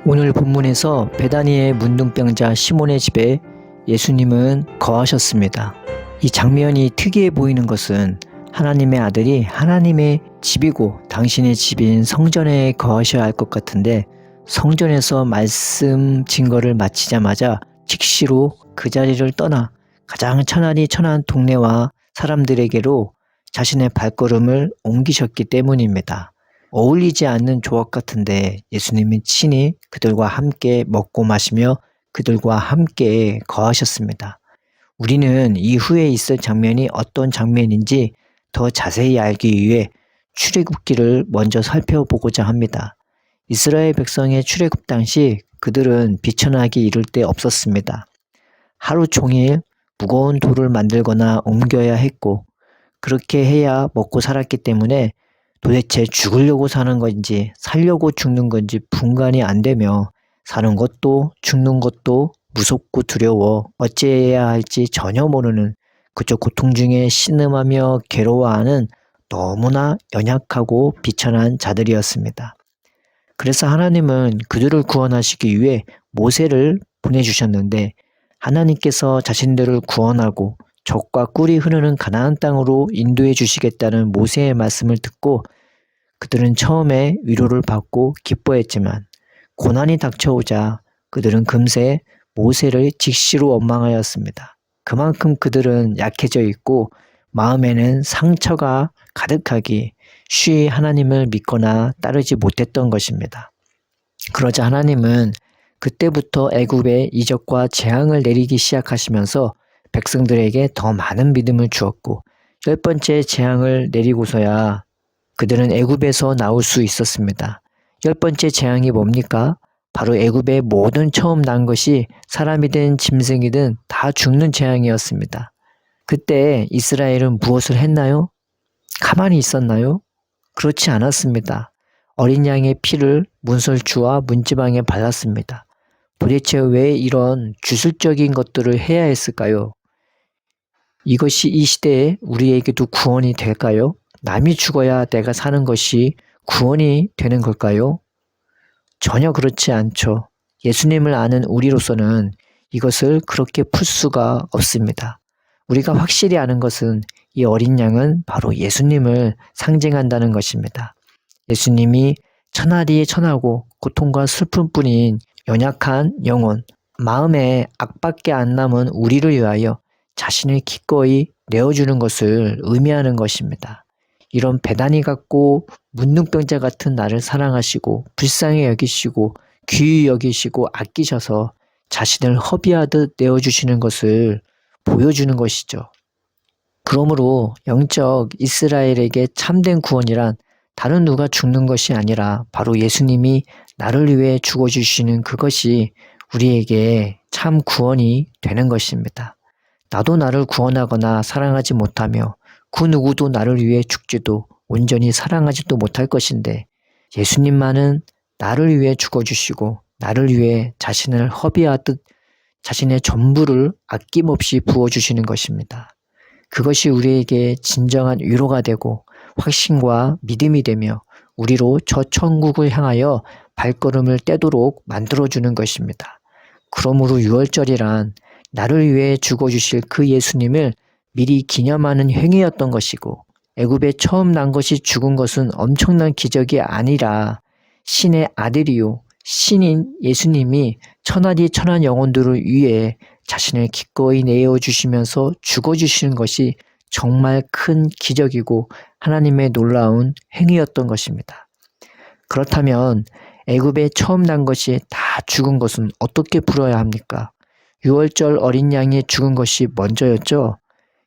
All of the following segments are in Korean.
오늘 본문에서 베다니의 문둥병자 시몬의 집에 예수님은 거하셨습니다. 이 장면이 특이해 보이는 것은 하나님의 아들이 하나님의 집이고 당신의 집인 성전에 거하셔야 할 것 같은데, 성전에서 말씀 증거를 마치자마자 즉시로 그 자리를 떠나 가장 천하디 천한 동네와 사람들에게로 자신의 발걸음을 옮기셨기 때문입니다. 어울리지 않는 조합 같은데 예수님이 친히 그들과 함께 먹고 마시며 그들과 함께 거하셨습니다. 우리는 이후에 있을 장면이 어떤 장면인지 더 자세히 알기 위해 출애굽기를 먼저 살펴보고자 합니다. 이스라엘 백성의 출애굽 당시 그들은 비천하게 이룰 데 없었습니다. 하루 종일 무거운 돌을 만들거나 옮겨야 했고, 그렇게 해야 먹고 살았기 때문에 도대체 죽으려고 사는 건지 살려고 죽는 건지 분간이 안 되며, 사는 것도 죽는 것도 무섭고 두려워 어찌해야 할지 전혀 모르는, 그저 고통 중에 신음하며 괴로워하는 너무나 연약하고 비천한 자들이었습니다. 그래서 하나님은 그들을 구원하시기 위해 모세를 보내주셨는데, 하나님께서 자신들을 구원하고 적과 꿀이 흐르는 가나안 땅으로 인도해 주시겠다는 모세의 말씀을 듣고 그들은 처음에 위로를 받고 기뻐했지만, 고난이 닥쳐오자 그들은 금세 모세를 직시로 원망하였습니다. 그만큼 그들은 약해져 있고 마음에는 상처가 가득하기 쉬이 하나님을 믿거나 따르지 못했던 것입니다. 그러자 하나님은 그때부터 애굽에 이적과 재앙을 내리기 시작하시면서 백성들에게 더 많은 믿음을 주었고, 10번째 재앙을 내리고서야 그들은 애굽에서 나올 수 있었습니다. 10번째 재앙이 뭡니까? 바로 애굽의 모든 처음 난 것이 사람이든 짐승이든 다 죽는 재앙이었습니다. 그때 이스라엘은 무엇을 했나요? 가만히 있었나요? 그렇지 않았습니다. 어린 양의 피를 문설주와 문지방에 발랐습니다. 도대체 왜 이런 주술적인 것들을 해야 했을까요? 이것이 이 시대에 우리에게도 구원이 될까요? 남이 죽어야 내가 사는 것이 구원이 되는 걸까요? 전혀 그렇지 않죠. 예수님을 아는 우리로서는 이것을 그렇게 풀 수가 없습니다. 우리가 확실히 아는 것은 이 어린 양은 바로 예수님을 상징한다는 것입니다. 예수님이 천하디의 천하고 고통과 슬픔뿐인 연약한 영혼, 마음에 악밖에 안 남은 우리를 위하여 자신을 기꺼이 내어주는 것을 의미하는 것입니다. 이런 베다니 같고 문둥병자 같은 나를 사랑하시고 불쌍히 여기시고 귀히 여기시고 아끼셔서 자신을 허비하듯 내어주시는 것을 보여주는 것이죠. 그러므로 영적 이스라엘에게 참된 구원이란 다른 누가 죽는 것이 아니라 바로 예수님이 나를 위해 죽어주시는 그것이 우리에게 참 구원이 되는 것입니다. 나도 나를 구원하거나 사랑하지 못하며 그 누구도 나를 위해 죽지도 온전히 사랑하지도 못할 것인데, 예수님만은 나를 위해 죽어주시고 나를 위해 자신을 허비하듯 자신의 전부를 아낌없이 부어주시는 것입니다. 그것이 우리에게 진정한 위로가 되고 확신과 믿음이 되며 우리로 저 천국을 향하여 발걸음을 떼도록 만들어주는 것입니다. 그러므로 유월절이란 나를 위해 죽어주실 그 예수님을 미리 기념하는 행위였던 것이고, 애굽에 처음 난 것이 죽은 것은 엄청난 기적이 아니라 신의 아들이요 신인 예수님이 천하디 천한 영혼들을 위해 자신을 기꺼이 내어주시면서 죽어주시는 것이 정말 큰 기적이고 하나님의 놀라운 행위였던 것입니다. 그렇다면 애굽에 처음 난 것이 다 죽은 것은 어떻게 풀어야 합니까? 유월절 어린 양이 죽은 것이 먼저였죠.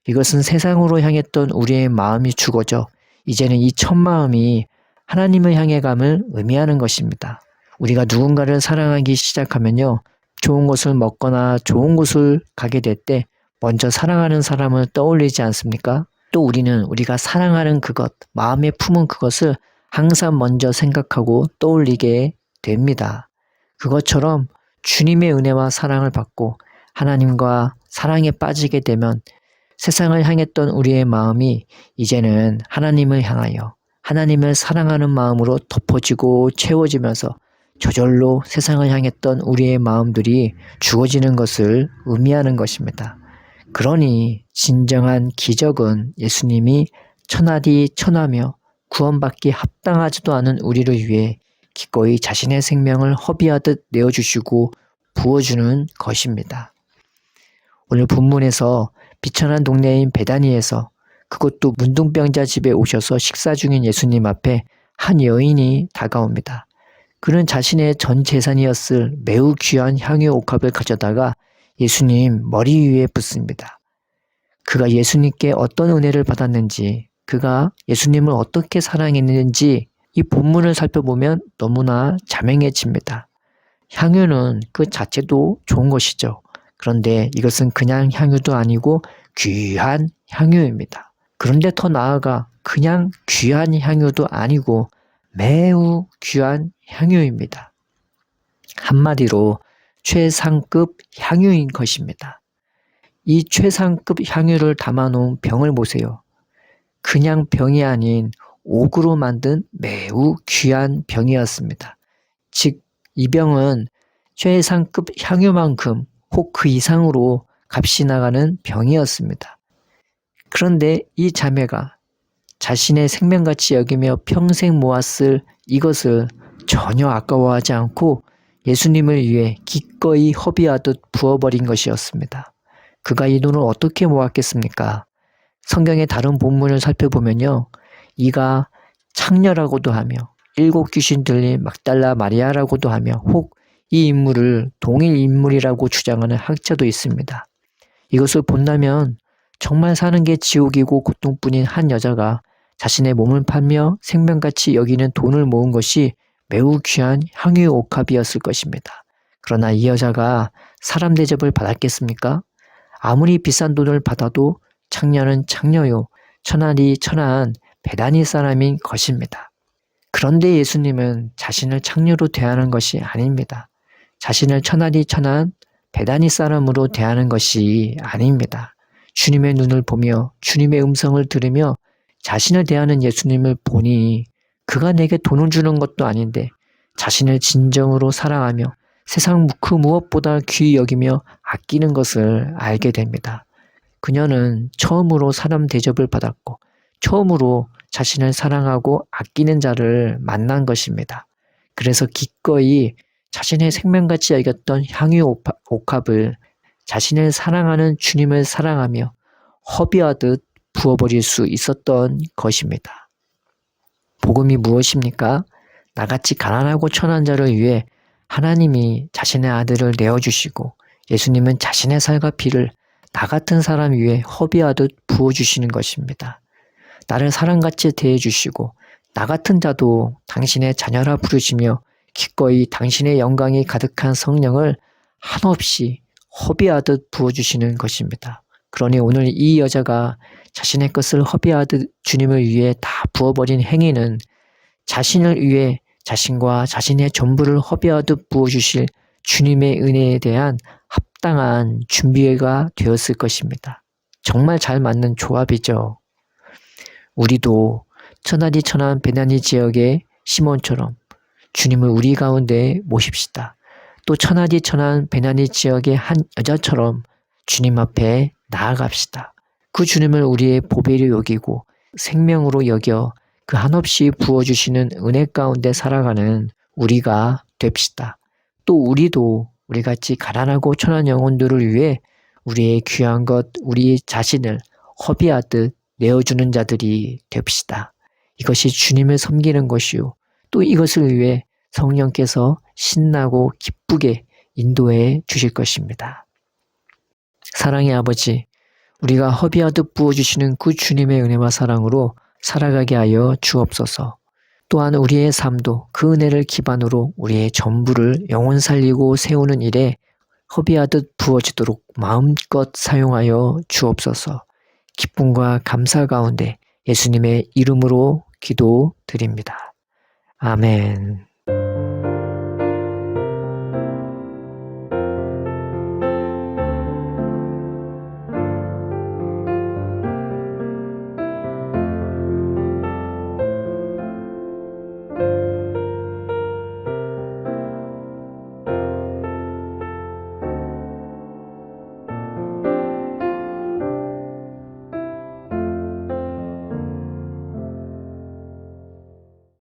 이것은 세상으로 향했던 우리의 마음이 죽어져 이제는 이 첫 마음이 하나님을 향해 감을 의미하는 것입니다. 우리가 누군가를 사랑하기 시작하면요, 좋은 것을 먹거나 좋은 곳을 가게 될 때 먼저 사랑하는 사람을 떠올리지 않습니까? 또 우리는 우리가 사랑하는 그것, 마음에 품은 그것을 항상 먼저 생각하고 떠올리게 됩니다. 그것처럼 주님의 은혜와 사랑을 받고 하나님과 사랑에 빠지게 되면 세상을 향했던 우리의 마음이 이제는 하나님을 향하여 하나님을 사랑하는 마음으로 덮어지고 채워지면서 저절로 세상을 향했던 우리의 마음들이 주어지는 것을 의미하는 것입니다. 그러니 진정한 기적은 예수님이 천하디 천하며 구원받기 합당하지도 않은 우리를 위해 기꺼이 자신의 생명을 허비하듯 내어주시고 부어주는 것입니다. 오늘 본문에서 비천한 동네인 베다니에서 그것도 문둥병자 집에 오셔서 식사 중인 예수님 앞에 한 여인이 다가옵니다. 그는 자신의 전 재산이었을 매우 귀한 향유 옥합을 가져다가 예수님 머리 위에 붓습니다. 그가 예수님께 어떤 은혜를 받았는지, 그가 예수님을 어떻게 사랑했는지 이 본문을 살펴보면 너무나 자명해집니다. 향유는 그 자체도 좋은 것이죠. 그런데 이것은 그냥 향유도 아니고 귀한 향유입니다. 그런데 더 나아가 그냥 귀한 향유도 아니고 매우 귀한 향유입니다. 한마디로 최상급 향유인 것입니다. 이 최상급 향유를 담아놓은 병을 보세요. 그냥 병이 아닌 옥으로 만든 매우 귀한 병이었습니다. 즉, 이 병은 최상급 향유만큼 혹 그 이상으로 값이 나가는 병이었습니다. 그런데 이 자매가 자신의 생명같이 여기며 평생 모았을 이것을 전혀 아까워하지 않고 예수님을 위해 기꺼이 허비하듯 부어버린 것이었습니다. 그가 이 돈을 어떻게 모았겠습니까? 성경의 다른 본문을 살펴보면요. 이가 창녀라고도 하며 7 귀신 들린 막달라 마리아라고도 하며 혹 이 인물을 동일 인물이라고 주장하는 학자도 있습니다. 이것을 본다면 정말 사는 게 지옥이고 고통뿐인 한 여자가 자신의 몸을 팔며 생명같이 여기는 돈을 모은 것이 매우 귀한 향유 옥합이었을 것입니다. 그러나 이 여자가 사람 대접을 받았겠습니까? 아무리 비싼 돈을 받아도 창녀는 창녀요, 천하디 천하한 베다니 사람인 것입니다. 그런데 예수님은 자신을 창녀로 대하는 것이 아닙니다. 자신을 천하디 천하한 베다니 사람으로 대하는 것이 아닙니다. 주님의 눈을 보며 주님의 음성을 들으며 자신을 대하는 예수님을 보니 그가 내게 돈을 주는 것도 아닌데 자신을 진정으로 사랑하며 세상 그 무엇보다 귀히 여기며 아끼는 것을 알게 됩니다. 그녀는 처음으로 사람 대접을 받았고 처음으로 자신을 사랑하고 아끼는 자를 만난 것입니다. 그래서 기꺼이 자신의 생명같이 여겼던 향유 옥합을 자신을 사랑하는 주님을 사랑하며 허비하듯 부어버릴 수 있었던 것입니다. 복음이 무엇입니까? 나같이 가난하고 천한 자를 위해 하나님이 자신의 아들을 내어주시고 예수님은 자신의 살과 피를 나 같은 사람 위에 허비하듯 부어주시는 것입니다. 나를 사랑같이 대해주시고 나 같은 자도 당신의 자녀라 부르시며 기꺼이 당신의 영광이 가득한 성령을 한없이 허비하듯 부어주시는 것입니다. 그러니 오늘 이 여자가 자신의 것을 허비하듯 주님을 위해 다 부어버린 행위는 자신을 위해 자신과 자신의 전부를 허비하듯 부어주실 주님의 은혜에 대한 합당한 준비가 되었을 것입니다. 정말 잘 맞는 조합이죠. 우리도 천하디 천한 베다니 지역의 시몬처럼 주님을 우리 가운데 모십시다. 또 천하디 천한 베다니 지역의 한 여자처럼 주님 앞에 나아갑시다. 그 주님을 우리의 보배로 여기고 생명으로 여겨 그 한없이 부어주시는 은혜 가운데 살아가는 우리가 됩시다. 또 우리도 우리같이 가난하고 천한 영혼들을 위해 우리의 귀한 것, 우리 자신을 허비하듯 내어주는 자들이 됩시다. 이것이 주님을 섬기는 것이요. 또 이것을 위해 성령께서 신나고 기쁘게 인도해 주실 것입니다. 사랑의 아버지, 우리가 허비하듯 부어주시는 그 주님의 은혜와 사랑으로 살아가게 하여 주옵소서. 또한 우리의 삶도 그 은혜를 기반으로 우리의 전부를 영혼 살리고 세우는 일에 허비하듯 부어지도록 마음껏 사용하여 주옵소서. 기쁨과 감사 가운데 예수님의 이름으로 기도드립니다. 아멘.